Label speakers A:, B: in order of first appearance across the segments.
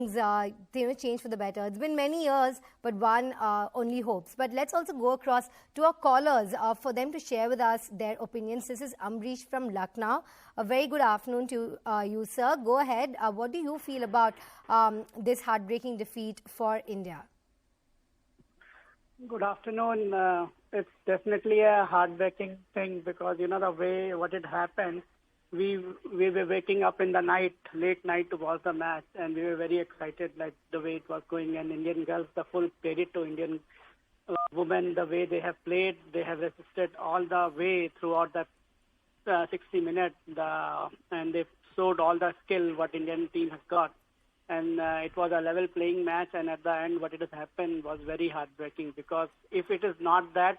A: change for the better. It's been many years, but one only hopes. But let's also go across to our callers for them to share with us their opinions. This is Amrish from Lucknow. A very good afternoon to you, sir. Go ahead. What do you feel about this heartbreaking defeat for India?
B: Good afternoon. It's definitely a heartbreaking thing because, the way what had happened, we were waking up in the night, late night to watch the match, and we were very excited like the way it was going. And Indian girls, the full credit to Indian women, the way they have played, they have resisted all the way throughout the 60 minutes, and they showed all the skill what Indian team has got. And it was a level playing match, and at the end what it has happened was very heartbreaking because if it is not that,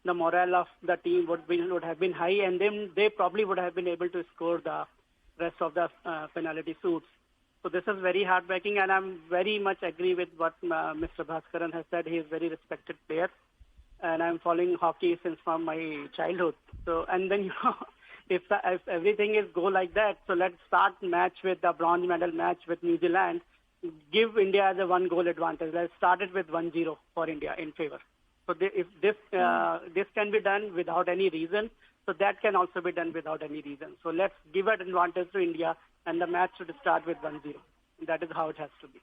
B: the morale of the team would have been high, and then they probably would have been able to score the rest of the penalty shoots. So this is very heartbreaking, and I'm very much agree with what Mr. Bhaskaran has said. He is a very respected player, and I'm following hockey since from my childhood. So, and then, if everything is go like that, so let's start match with the bronze medal match with New Zealand. Give India the 1-goal advantage. Let's start it with 1-0 for India in favor. So if this can be done without any reason, so that can also be done without any reason. So let's give an advantage to India, and the match should start with 1-0. That is how it has to be.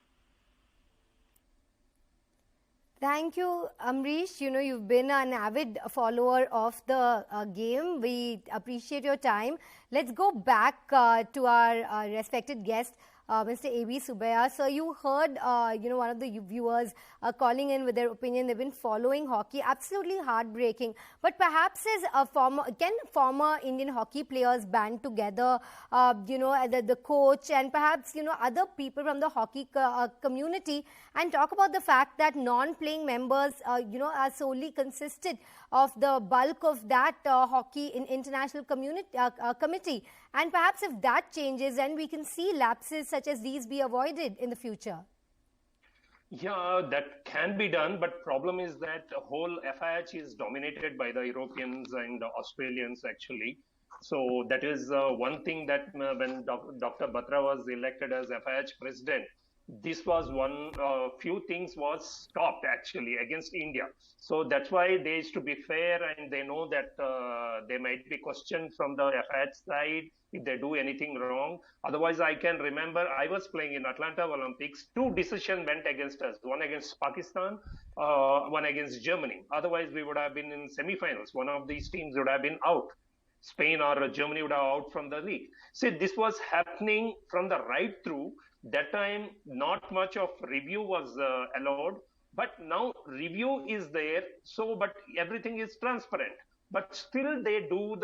A: Thank you, Amrish. You've been an avid follower of the game. We appreciate your time. Let's go back to our respected guest, Mr. A.B. Subbiah. So you heard, one of the viewers calling in with their opinion. They've been following hockey. Absolutely heartbreaking. But perhaps can former Indian hockey players band together, the coach and perhaps, other people from the hockey community and talk about the fact that non-playing members, are solely consisted of the bulk of that hockey in international committee. And perhaps if that changes, then we can see lapses such as these be avoided in the future.
C: Yeah, that can be done, but problem is that the whole FIH is dominated by the Europeans and the Australians actually. So that is one thing that when Dr. Batra was elected as FIH president, this was one few things was stopped actually against India. So that's why they used to be fair, and they know that they might be questioned from the FIH side if they do anything wrong. Otherwise, I can remember I was playing in Atlanta Olympics. 2 decisions went against us. One against Pakistan, one against Germany. Otherwise, we would have been in semifinals. One of these teams would have been out. Spain or Germany would have out from the league. See, this was happening from the right through. That time, not much of review was allowed, but now review is there. So, but everything is transparent. But still, they do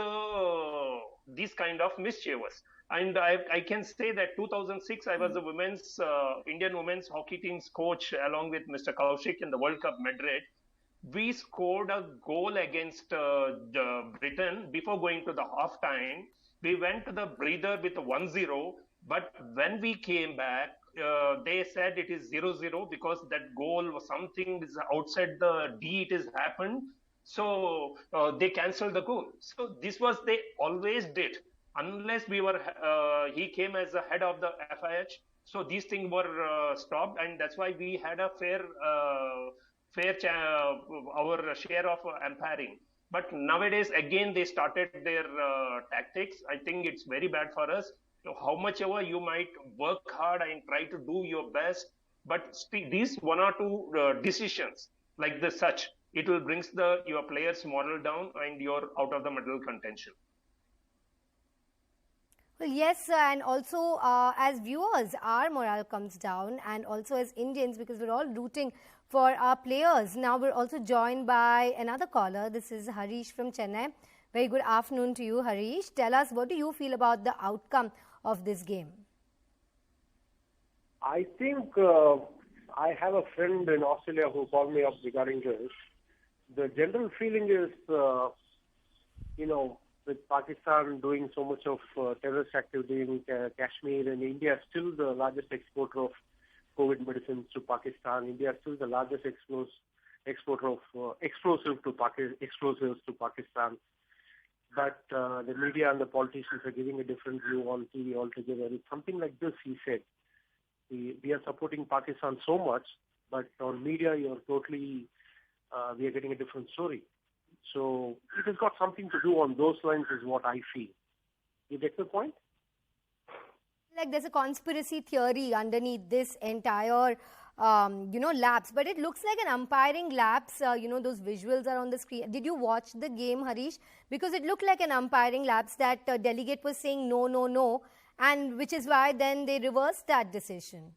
C: this kind of mischievous. And I can say that 2006, I was the Indian women's hockey team's coach along with Mr. Kaushik in the World Cup Madrid. We scored a goal against Britain before going to the half time. We went to the breather with 1-0. But when we came back, they said it is 0-0 because that goal was something is outside the D. It has happened, so they cancelled the goal. So this was they always did unless we were he came as the head of the FIH. So these things were stopped, and that's why we had a our share of umpiring. But nowadays again they started their tactics. I think it's very bad for us. How much ever you might work hard and try to do your best, but still these 1 or 2 decisions like such, it will brings your players' moral down and you're out of the medal contention.
A: Well, yes, and also as viewers, our morale comes down, and also as Indians, because we're all rooting for our players. Now we're also joined by another caller. This is Harish from Chennai. Very good afternoon to you, Harish. Tell us, what do you feel about the outcome of this game?
D: I think I have a friend in Australia who called me up regarding this. The general feeling is, with Pakistan doing so much of terrorist activity in Kashmir, and India is still the largest exporter of COVID medicines to Pakistan. India is still the largest exporter of explosives to Pakistan. But the media and the politicians are giving a different view on TV altogether. It's something like this, he said. We are supporting Pakistan so much, but on media, you're totally, we are getting a different story. So it has got something to do on those lines is what I feel. You get the point?
A: Like there's a conspiracy theory underneath this entire, lapse. But it looks like an umpiring lapse. Those visuals are on the screen. Did you watch the game, Harish? Because it looked like an umpiring lapse that delegate was saying no, no, no. And which is why then they reversed that decision.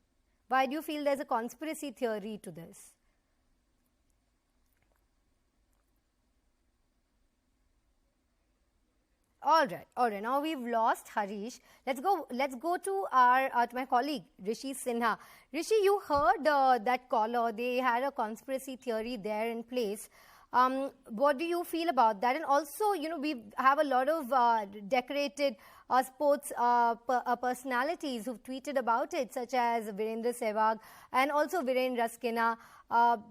A: Why do you feel there's a conspiracy theory to this? All right. Now we've lost Harish. Let's go to our to my colleague Rishi Sinha. Rishi, you heard that caller. They had a conspiracy theory there in place. What do you feel about that? And also, we have a lot of decorated sports personalities who've tweeted about it, such as Virendra Sehwag and also Viren Raskina.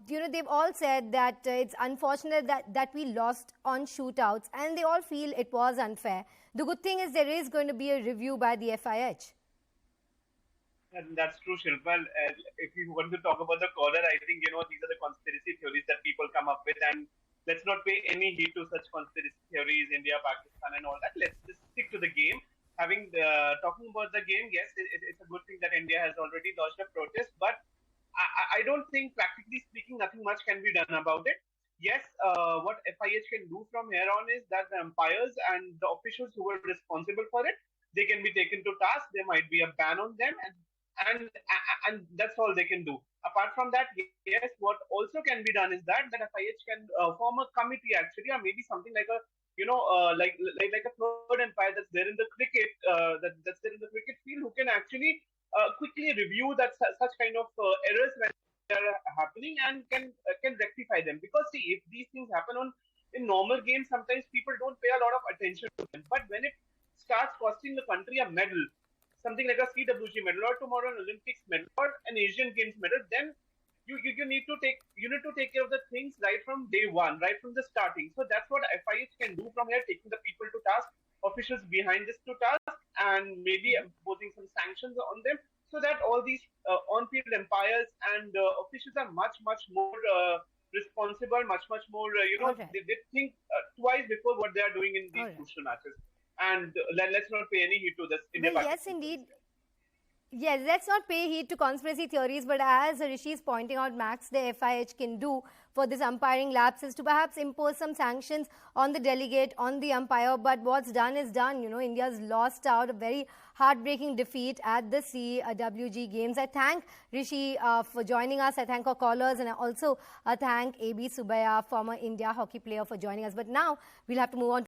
A: They've all said that it's unfortunate that we lost on shootouts, and they all feel it was unfair. The good thing is there is going to be a review by the FIH.
E: And that's true, Shilpa. If you want to talk about the caller, I think, these are the conspiracy theories that people come up with. And let's not pay any heed to such conspiracy theories, India, Pakistan, and all that. Let's just stick to the game. Talking about the game, yes, it's a good thing that India has already lodged a protest. But I don't think, practically speaking, nothing much can be done about it. Yes, what FIH can do from here on is that the umpires and the officials who were responsible for it, they can be taken to task. There might be a ban on them, and that's all they can do. Apart from that, yes, what also can be done is that FIH can form a committee actually, or maybe something like a like a third umpire that's there in the cricket that's there in the cricket field, who can actually quickly review that such kind of errors when they are happening and can rectify them. Because see, if these things happen in normal games, sometimes people don't pay a lot of attention to them. But when it starts costing the country a medal, something like a CWG medal, or tomorrow an Olympics medal, or an Asian Games medal, then you need to take care of the things right from day one, right from the starting. So that's what FIH can do from here, taking the people to task, officials behind this to task, and maybe imposing some sanctions on them, so that all these on-field umpires and officials are much more responsible, much more they think twice before what they are doing in these crucial matches. And let's not pay any heed to this.
A: Yes, indeed. Yes, let's not pay heed to conspiracy theories, but as Rishi is pointing out, Max, the FIH can do for this umpiring lapse is to perhaps impose some sanctions on the delegate, on the umpire. But what's done is done. India's lost out a very heartbreaking defeat at the CWG Games. I thank Rishi for joining us. I thank our callers, and I also thank AB Subaya, former India hockey player, for joining us. But now we'll have to move on